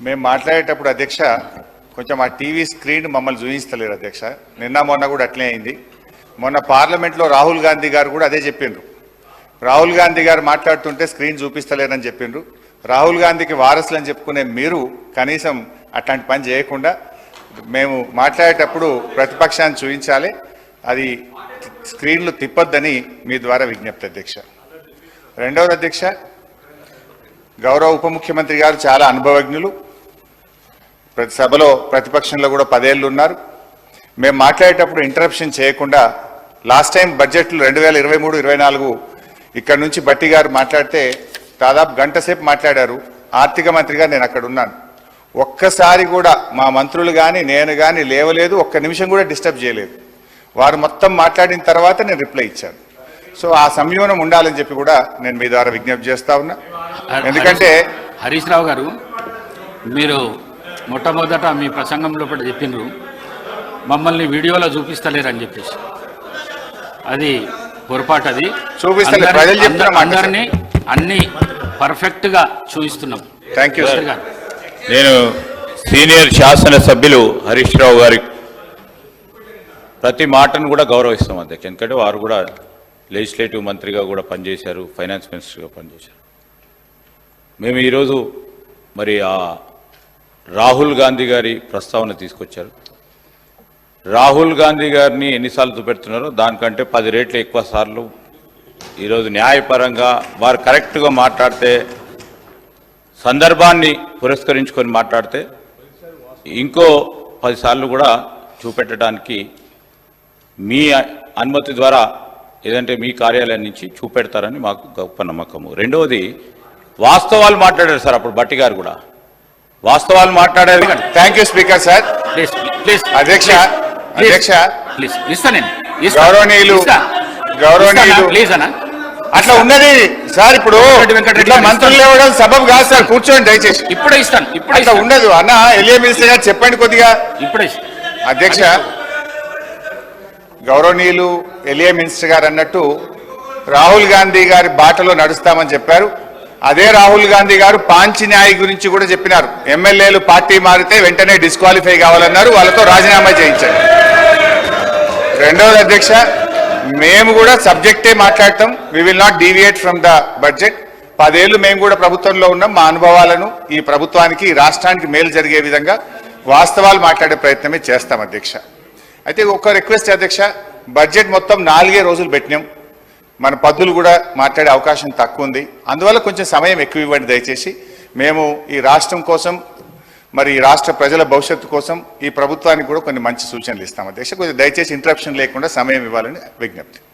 మేము మాట్లాడేటప్పుడు అధ్యక్ష కొంచెం ఆ టీవీ స్క్రీన్ మమ్మల్ని చూపిస్తలేరు అధ్యక్ష. నిన్న మొన్న కూడా అట్లే అయింది. మొన్న పార్లమెంట్లో రాహుల్ గాంధీ గారు కూడా అదే చెప్పిండ్రు. రాహుల్ గాంధీ గారు మాట్లాడుతుంటే స్క్రీన్ చూపిస్తలేరని చెప్పిండ్రు. రాహుల్ గాంధీకి వారసులు అని చెప్పుకునే మీరు కనీసం అట్లాంటి పని చేయకుండా మేము మాట్లాడేటప్పుడు ప్రతిపక్షాన్ని చూపించాలి, అది స్క్రీన్లు తిప్పొద్దని మీ ద్వారా విజ్ఞప్తి అధ్యక్ష. రెండవది అధ్యక్ష, గౌరవ ఉప ముఖ్యమంత్రి గారు చాలా అనుభవజ్ఞులు, ప్రతి సభలో ప్రతిపక్షంలో కూడా 10 ఏళ్ళు ఉన్నారు. మేము మాట్లాడేటప్పుడు ఇంటరప్షన్ చేయకుండా లాస్ట్ టైం బడ్జెట్లు 2023-24 ఇక్కడ నుంచి బట్టి గారు మాట్లాడితే దాదాపు గంట సేపు మాట్లాడారు. ఆర్థిక మంత్రిగా నేను అక్కడ ఉన్నాను. ఒక్కసారి కూడా మా మంత్రులు కానీ నేను కానీ లేవలేదు, ఒక్క నిమిషం కూడా డిస్టర్బ్ చేయలేదు. వారు మొత్తం మాట్లాడిన తర్వాత నేను రిప్లై ఇచ్చాను. సో ఆ సంయమనం ఉండాలని చెప్పి కూడా నేను మీ ద్వారా విజ్ఞప్తి చేస్తా ఉన్నా. ఎందుకంటే హరీష్ రావు గారు, మీరు మొట్టమొదట మీ ప్రసంగంలో చెప్పిండ్రు మమ్మల్ని వీడియోలో చూపిస్తలేరని చెప్పేసి. అది పొరపాటు. అది చూపిస్తలేదు, ప్రజలు చెప్తున్నాం, అందరినీ అన్ని పర్ఫెక్ట్గా చూపిస్తున్నాం. Thank you sir. నేను సీనియర్ శాసనసభ్యులు హరీష్ రావు గారి ప్రతి మాటను కూడా గౌరవిస్తాం అధ్యక్ష. ఎందుకంటే వారు కూడా లెజిస్లేటివ్ మంత్రిగా కూడా పనిచేశారు, ఫైనాన్స్ మినిస్టర్గా పనిచేశారు. మేము ఈరోజు మరి ఆ రాహుల్ గాంధీ గారి ప్రస్తావన తీసుకొచ్చారు. రాహుల్ గాంధీ గారిని ఎన్నిసార్లు చూపెడుతున్నారో దానికంటే 10 రెట్లు ఎక్కువ సార్లు ఈరోజు న్యాయపరంగా వారు కరెక్ట్గా మాట్లాడితే, సందర్భాన్ని పురస్కరించుకొని మాట్లాడితే ఇంకో 10 సార్లు కూడా చూపెట్టడానికి మీ అనుమతి ద్వారా ఏదంటే మీ కార్యాలయం నుంచి చూపెడతారని మాకు గొప్ప నమ్మకము. రెండవది, వాస్తవాలు మాట్లాడారు సార్ అప్పుడు బట్టి గారు కూడా వాస్తవాలు మాట్లాడారు. Thank you speaker sir. అధ్యక్ష అధ్యక్ష గౌరవనీయులు అట్లా ఉన్నది సార్. ఇప్పుడు మంత్రులు ఇవ్వడం సబబు కాదు సార్. కూర్చోండి దయచేసి. ఇప్పుడే ఇస్తాను. ఇట్లా ఉండదు అన్న. ఎలియా మినిస్టర్ గారు చెప్పండి కొద్దిగా. ఇప్పుడే అధ్యక్ష, గౌరవనీయులు ఎలియా మినిస్టర్ గారు అన్నట్టు రాహుల్ గాంధీ గారి బాటలో నడుస్తామని చెప్పారు. అదే రాహుల్ గాంధీ గారు పాంచి న్యాయ గురించి కూడా చెప్పినారు. ఎమ్మెల్యేలు పార్టీ మారితే వెంటనే డిస్క్వాలిఫై కావాలన్నారు, వాళ్ళతో రాజీనామా చేయించారు. రెండవది అధ్యక్ష, మేము కూడా సబ్జెక్టే మాట్లాడతాం. We will not deviate from the budget. 10 ఏళ్ళు మేము కూడా ప్రభుత్వంలో ఉన్నాం. మా అనుభవాలను ఈ ప్రభుత్వానికి, ఈ రాష్ట్రానికి మేలు జరిగే విధంగా వాస్తవాలు మాట్లాడే ప్రయత్నమే చేస్తాం అధ్యక్ష. అయితే ఒక రిక్వెస్ట్ అధ్యక్ష, బడ్జెట్ మొత్తం 4 రోజులు పెట్టినాం. మన పద్దులు కూడా మాట్లాడే అవకాశం తక్కువ ఉంది. అందువల్ల కొంచెం సమయం ఎక్కువ ఇవ్వండి దయచేసి. మేము ఈ రాష్ట్రం కోసం, మరి ఈ రాష్ట్ర ప్రజల భవిష్యత్తు కోసం ఈ ప్రభుత్వానికి కూడా కొన్ని మంచి సూచనలు ఇస్తాం అధ్యక్ష. కొంచెం దయచేసి ఇంటరప్షన్ లేకుండా సమయం ఇవ్వాలని విజ్ఞప్తి.